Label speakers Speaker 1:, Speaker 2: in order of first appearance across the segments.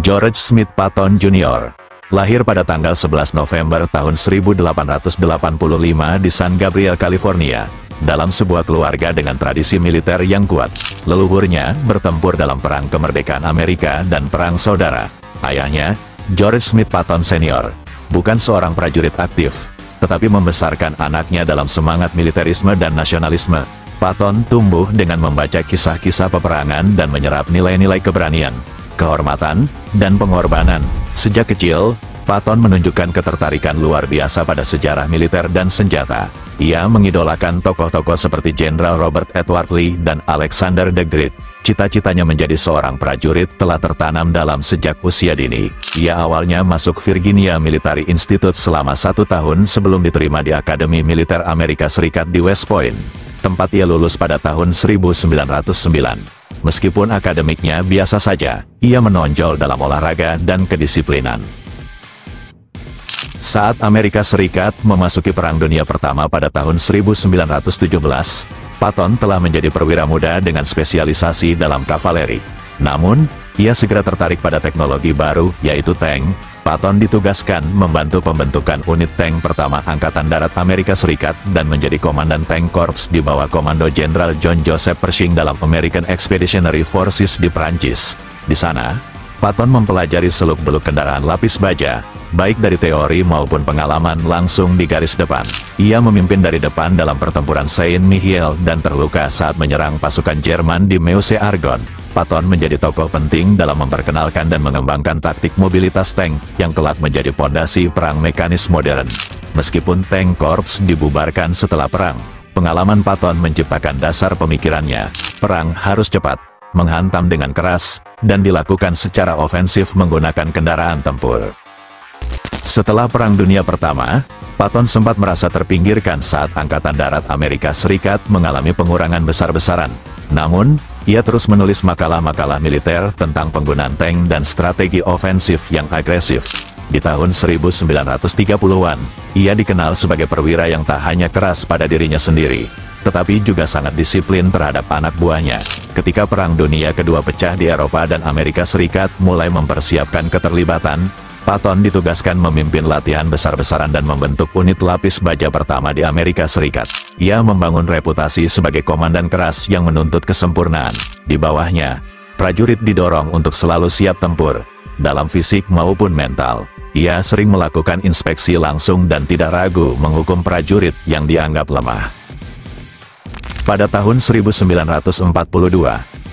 Speaker 1: George Smith Patton Jr. lahir pada tanggal 11 November tahun 1885 di San Gabriel, California, dalam sebuah keluarga dengan tradisi militer yang kuat. Leluhurnya bertempur dalam Perang Kemerdekaan Amerika dan Perang Saudara. Ayahnya, George Smith Patton Sr., bukan seorang prajurit aktif, tetapi membesarkan anaknya dalam semangat militerisme dan nasionalisme. Patton tumbuh dengan membaca kisah-kisah peperangan dan menyerap nilai-nilai keberanian, kehormatan, dan pengorbanan. Sejak kecil, Patton menunjukkan ketertarikan luar biasa pada sejarah militer dan senjata. Ia mengidolakan tokoh-tokoh seperti Jenderal Robert Edward Lee dan Alexander the Great. Cita-citanya menjadi seorang prajurit telah tertanam dalam sejak usia dini. Ia awalnya masuk Virginia Military Institute selama 1 tahun sebelum diterima di Akademi Militer Amerika Serikat di West Point, tempat ia lulus pada tahun 1909. Meskipun akademiknya biasa saja, ia menonjol dalam olahraga dan kedisiplinan. Saat Amerika Serikat memasuki Perang Dunia Pertama pada tahun 1917, Patton telah menjadi perwira muda dengan spesialisasi dalam kavaleri. Namun, ia segera tertarik pada teknologi baru, yaitu tank. Patton ditugaskan membantu pembentukan unit tank pertama Angkatan Darat Amerika Serikat dan menjadi komandan tank korps di bawah komando Jenderal John Joseph Pershing dalam American Expeditionary Forces di Prancis. Di sana, Patton mempelajari seluk-beluk kendaraan lapis baja, baik dari teori maupun pengalaman langsung di garis depan. Ia memimpin dari depan dalam pertempuran Saint-Mihiel dan terluka saat menyerang pasukan Jerman di Meuse-Argonne. Patton menjadi tokoh penting dalam memperkenalkan dan mengembangkan taktik mobilitas tank yang kelak menjadi pondasi perang mekanis modern. Meskipun tank korps dibubarkan setelah perang, pengalaman Patton menciptakan dasar pemikirannya. Perang harus cepat, menghantam dengan keras, dan dilakukan secara ofensif menggunakan kendaraan tempur. Setelah Perang Dunia Pertama, Patton sempat merasa terpinggirkan saat Angkatan Darat Amerika Serikat mengalami pengurangan besar-besaran. Namun, ia terus menulis makalah-makalah militer tentang penggunaan tank dan strategi ofensif yang agresif. Di tahun 1930-an, ia dikenal sebagai perwira yang tak hanya keras pada dirinya sendiri, tetapi juga sangat disiplin terhadap anak buahnya. Ketika Perang Dunia Kedua pecah di Eropa dan Amerika Serikat mulai mempersiapkan keterlibatan, Patton ditugaskan memimpin latihan besar-besaran dan membentuk unit lapis baja pertama di Amerika Serikat. Ia membangun reputasi sebagai komandan keras yang menuntut kesempurnaan. Di bawahnya, prajurit didorong untuk selalu siap tempur, dalam fisik maupun mental. Ia sering melakukan inspeksi langsung dan tidak ragu menghukum prajurit yang dianggap lemah. Pada tahun 1942,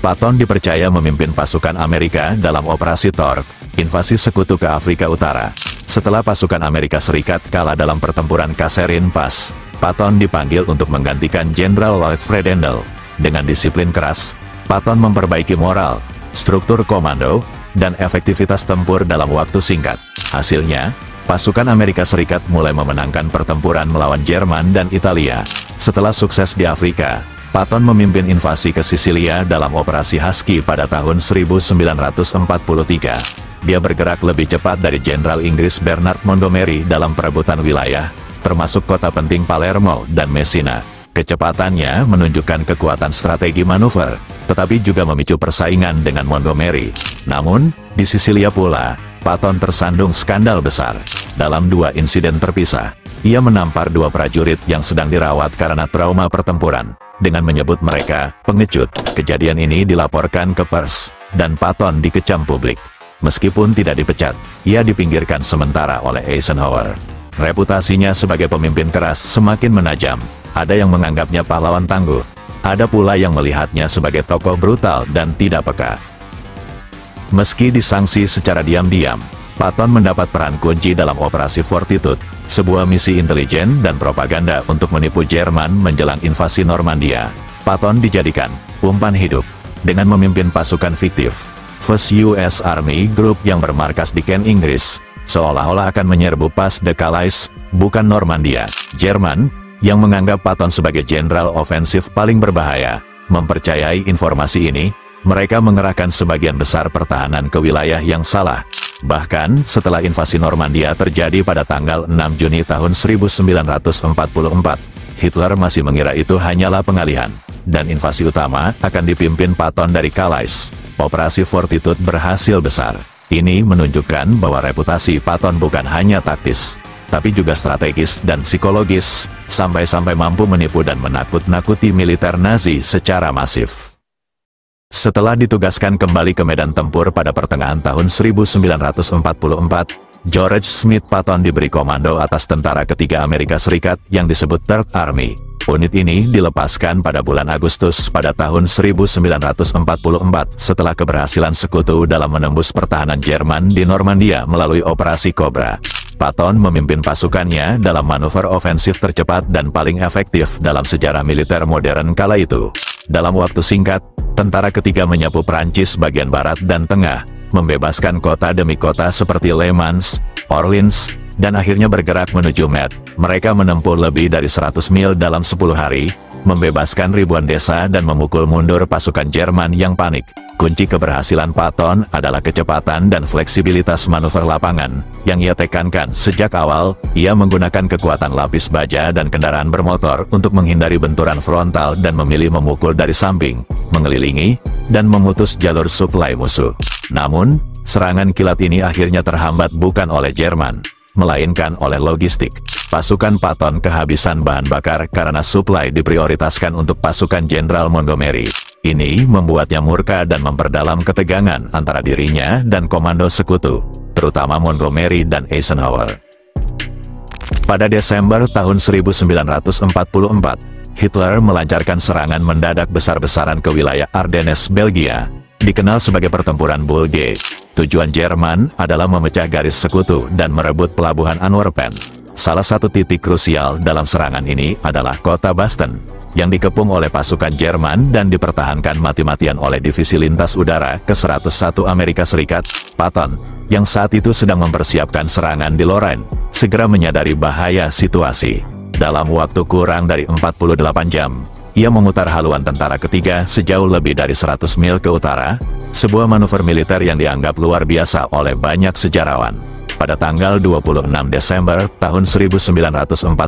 Speaker 1: Patton dipercaya memimpin pasukan Amerika dalam Operasi Torch, invasi sekutu ke Afrika Utara. Setelah pasukan Amerika Serikat kalah dalam pertempuran Kasserine Pass, Patton dipanggil untuk menggantikan Jenderal Lloyd Fredendall. Dengan disiplin keras, Patton memperbaiki moral, struktur komando, dan efektivitas tempur dalam waktu singkat. Hasilnya, pasukan Amerika Serikat mulai memenangkan pertempuran melawan Jerman dan Italia. Setelah sukses di Afrika, Patton memimpin invasi ke Sisilia dalam Operasi Husky pada tahun 1943. Dia bergerak lebih cepat dari Jenderal Inggris Bernard Montgomery dalam perebutan wilayah, termasuk kota penting Palermo dan Messina. Kecepatannya menunjukkan kekuatan strategi manuver, tetapi juga memicu persaingan dengan Montgomery. Namun, di Sisilia pula, Patton tersandung skandal besar. Dalam 2 insiden terpisah, ia menampar 2 prajurit yang sedang dirawat karena trauma pertempuran, dengan menyebut mereka pengecut. Kejadian ini dilaporkan ke pers, dan Patton dikecam publik. Meskipun tidak dipecat, ia dipinggirkan sementara oleh Eisenhower. Reputasinya sebagai pemimpin keras semakin menajam. Ada yang menganggapnya pahlawan tangguh, ada pula yang melihatnya sebagai tokoh brutal dan tidak peka. Meski disangsi secara diam-diam, Patton mendapat peran kunci dalam Operasi Fortitude, sebuah misi intelijen dan propaganda untuk menipu Jerman menjelang invasi Normandia. Patton dijadikan umpan hidup dengan memimpin pasukan fiktif, First US Army Group yang bermarkas di Kent, Inggris, seolah-olah akan menyerbu Pas de Calais, bukan Normandia. Jerman, yang menganggap Patton sebagai jenderal ofensif paling berbahaya, mempercayai informasi ini. Mereka mengerahkan sebagian besar pertahanan ke wilayah yang salah. Bahkan, setelah invasi Normandia terjadi pada tanggal 6 Juni tahun 1944, Hitler masih mengira itu hanyalah pengalihan, dan invasi utama akan dipimpin Patton dari Calais. Operasi Fortitude berhasil besar. Ini menunjukkan bahwa reputasi Patton bukan hanya taktis, tapi juga strategis dan psikologis, sampai-sampai mampu menipu dan menakut-nakuti militer Nazi secara masif. Setelah ditugaskan kembali ke medan tempur pada pertengahan tahun 1944, George Smith Patton diberi komando atas tentara ketiga Amerika Serikat yang disebut Third Army. Unit ini dilepaskan pada bulan Agustus pada tahun 1944 setelah keberhasilan sekutu dalam menembus pertahanan Jerman di Normandia melalui Operasi Cobra. Patton memimpin pasukannya dalam manuver ofensif tercepat dan paling efektif dalam sejarah militer modern kala itu. Dalam waktu singkat, tentara ketiga menyapu Prancis bagian barat dan tengah, membebaskan kota demi kota seperti Le Mans, Orleans, dan akhirnya bergerak menuju Metz. Mereka menempuh lebih dari 100 mil dalam 10 hari, membebaskan ribuan desa dan memukul mundur pasukan Jerman yang panik. Kunci keberhasilan Patton adalah kecepatan dan fleksibilitas manuver lapangan, yang ia tekankan sejak awal. Ia menggunakan kekuatan lapis baja dan kendaraan bermotor untuk menghindari benturan frontal dan memilih memukul dari samping, mengelilingi, dan memutus jalur suplai musuh. Namun, serangan kilat ini akhirnya terhambat bukan oleh Jerman, melainkan oleh logistik. Pasukan Patton kehabisan bahan bakar karena suplai diprioritaskan untuk pasukan Jenderal Montgomery. Ini membuatnya murka dan memperdalam ketegangan antara dirinya dan komando sekutu, terutama Montgomery dan Eisenhower. Pada Desember tahun 1944, Hitler melancarkan serangan mendadak besar-besaran ke wilayah Ardennes, Belgia, dikenal sebagai pertempuran Bulge. Tujuan Jerman adalah memecah garis sekutu dan merebut pelabuhan Antwerpen. Salah satu titik krusial dalam serangan ini adalah kota Basten, yang dikepung oleh pasukan Jerman dan dipertahankan mati-matian oleh Divisi Lintas Udara ke-101 Amerika Serikat. Patton, yang saat itu sedang mempersiapkan serangan di Lorraine, segera menyadari bahaya situasi. Dalam waktu kurang dari 48 jam, ia memutar haluan tentara ketiga sejauh lebih dari 100 mil ke utara, sebuah manuver militer yang dianggap luar biasa oleh banyak sejarawan. Pada tanggal 26 Desember tahun 1944,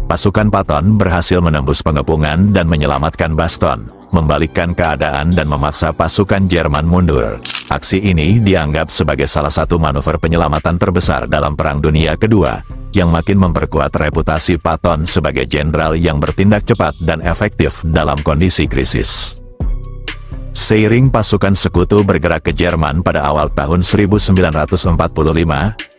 Speaker 1: pasukan Patton berhasil menembus pengepungan dan menyelamatkan Baston, membalikkan keadaan dan memaksa pasukan Jerman mundur. Aksi ini dianggap sebagai salah satu manuver penyelamatan terbesar dalam Perang Dunia Kedua, yang makin memperkuat reputasi Patton sebagai jenderal yang bertindak cepat dan efektif dalam kondisi krisis. Seiring pasukan sekutu bergerak ke Jerman pada awal tahun 1945,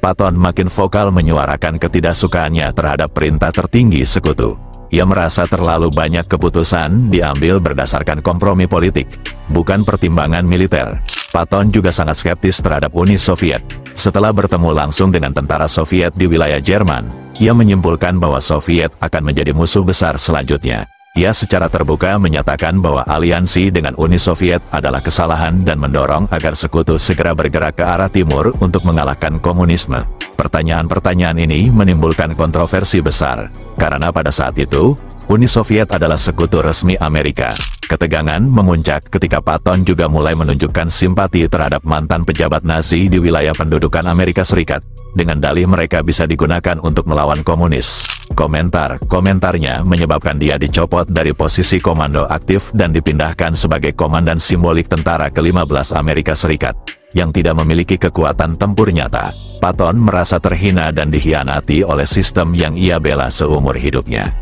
Speaker 1: Patton makin vokal menyuarakan ketidaksukaannya terhadap perintah tertinggi sekutu. Ia merasa terlalu banyak keputusan diambil berdasarkan kompromi politik, bukan pertimbangan militer. Patton juga sangat skeptis terhadap Uni Soviet. Setelah bertemu langsung dengan tentara Soviet di wilayah Jerman, ia menyimpulkan bahwa Soviet akan menjadi musuh besar selanjutnya. Ia secara terbuka menyatakan bahwa aliansi dengan Uni Soviet adalah kesalahan dan mendorong agar sekutu segera bergerak ke arah timur untuk mengalahkan komunisme. Pertanyaan-pertanyaan ini menimbulkan kontroversi besar, karena pada saat itu, Uni Soviet adalah sekutu resmi Amerika. Ketegangan memuncak ketika Patton juga mulai menunjukkan simpati terhadap mantan pejabat Nazi di wilayah pendudukan Amerika Serikat, dengan dalih mereka bisa digunakan untuk melawan komunis. Komentarnya menyebabkan dia dicopot dari posisi komando aktif dan dipindahkan sebagai komandan simbolik tentara ke-15 Amerika Serikat, yang tidak memiliki kekuatan tempur nyata. Patton merasa terhina dan dikhianati oleh sistem yang ia bela seumur hidupnya.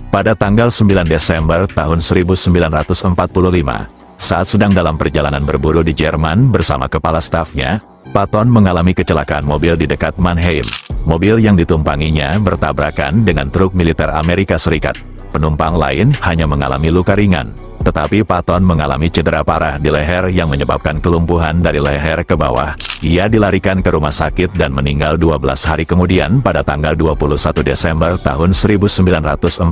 Speaker 1: Pada tanggal 9 Desember tahun 1945, saat sedang dalam perjalanan berburu di Jerman bersama kepala stafnya, Patton mengalami kecelakaan mobil di dekat Mannheim. Mobil yang ditumpanginya bertabrakan dengan truk militer Amerika Serikat. Penumpang lain hanya mengalami luka ringan, tetapi Patton mengalami cedera parah di leher yang menyebabkan kelumpuhan dari leher ke bawah. Ia dilarikan ke rumah sakit dan meninggal 12 hari kemudian pada tanggal 21 Desember tahun 1945.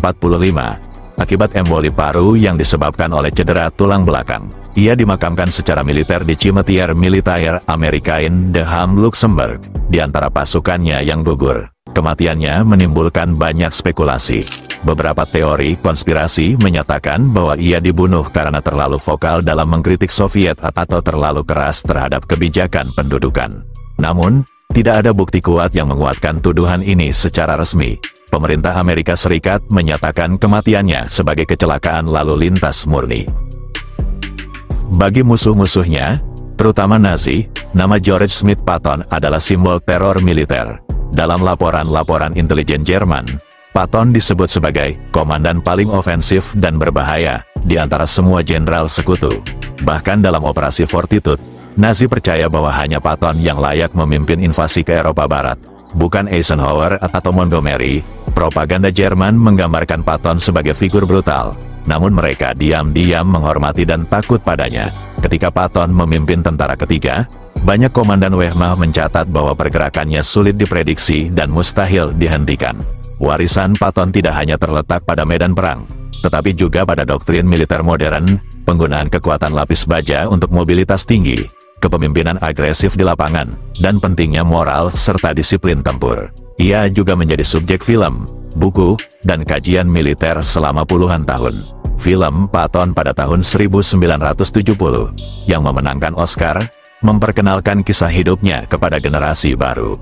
Speaker 1: Akibat emboli paru yang disebabkan oleh cedera tulang belakang. Ia dimakamkan secara militer di Cimetière Militaire Américain de Ham, Luxembourg, di antara pasukannya yang gugur. Kematiannya menimbulkan banyak spekulasi. Beberapa teori konspirasi menyatakan bahwa ia dibunuh karena terlalu vokal dalam mengkritik Soviet atau terlalu keras terhadap kebijakan pendudukan. Namun, tidak ada bukti kuat yang menguatkan tuduhan ini secara resmi. Pemerintah Amerika Serikat menyatakan kematiannya sebagai kecelakaan lalu lintas murni. Bagi musuh-musuhnya, terutama Nazi, nama George Smith Patton adalah simbol teror militer. Dalam laporan-laporan intelijen Jerman, Patton disebut sebagai komandan paling ofensif dan berbahaya di antara semua jenderal sekutu. Bahkan dalam operasi Fortitude, Nazi percaya bahwa hanya Patton yang layak memimpin invasi ke Eropa Barat, bukan Eisenhower atau Montgomery. Propaganda Jerman menggambarkan Patton sebagai figur brutal, namun mereka diam-diam menghormati dan takut padanya. Ketika Patton memimpin tentara ketiga, banyak komandan Wehrmacht mencatat bahwa pergerakannya sulit diprediksi dan mustahil dihentikan. Warisan Patton tidak hanya terletak pada medan perang, tetapi juga pada doktrin militer modern, penggunaan kekuatan lapis baja untuk mobilitas tinggi, kepemimpinan agresif di lapangan, dan pentingnya moral serta disiplin tempur. Ia juga menjadi subjek film, buku, dan kajian militer selama puluhan tahun. Film Patton pada tahun 1970, yang memenangkan Oscar, memperkenalkan kisah hidupnya kepada generasi baru.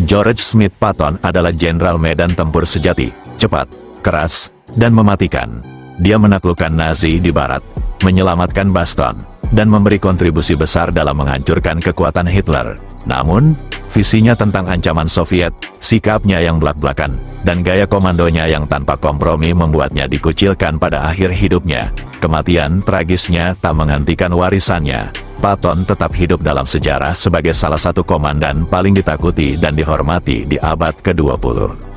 Speaker 1: George Smith Patton adalah jenderal medan tempur sejati, cepat, keras, dan mematikan. Dia menaklukkan Nazi di barat, menyelamatkan Baston, dan memberi kontribusi besar dalam menghancurkan kekuatan Hitler. Namun, visinya tentang ancaman Soviet, sikapnya yang belak-belakan, dan gaya komandonya yang tanpa kompromi membuatnya dikucilkan pada akhir hidupnya. Kematian tragisnya tak menghentikan warisannya. Patton tetap hidup dalam sejarah sebagai salah satu komandan paling ditakuti dan dihormati di abad ke-20.